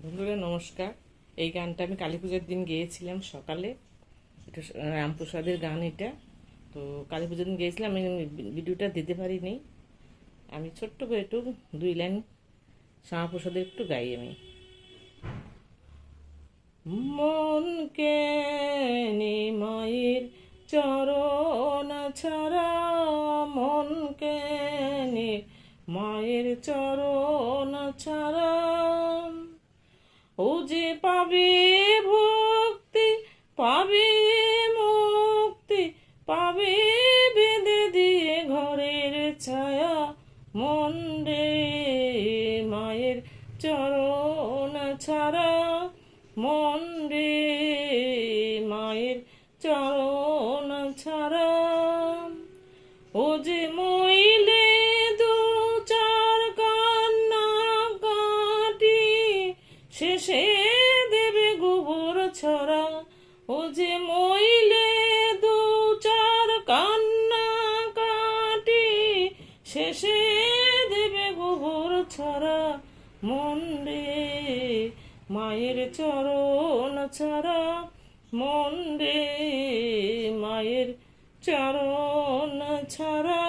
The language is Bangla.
বন্ধুরা নমস্কার। এই গানটা আমি কালী পুজোর দিন গেয়েছিলাম সকালে। এটা রামপ্রসাদের গান। এটা তো কালী পুজোর দিন গিয়েছিলাম, আমি ভিডিওটা দিতে পারিনি। আমি ছোট্ট করে একটু 2 লাইন শ্যামাপ্রসাদের একটু গাই আমি। মন কেনে মায়ের চরণ ছাড়া, মন কেনে মায়ের চরণ ছাড়া, ও যে পাবে ভক্তি, পাবে মুক্তি, পাবে বেঁধে দিয়ে ঘরের ছায়া। মন রে মায়ের চরণ ছাড়া, মন রে মায়ের চরণ ছাড়া, ও যে মইলে দু চার কান্না কাটি, শেষে দেবে গোবর ছড়া। ও যে মইলে দু চার কান্না কাটি, শেষে দেবে গোবর ছড়া। মন রে মায়ের চরণ ছাড়া, মন রে মায়ের চরণ ছাড়া।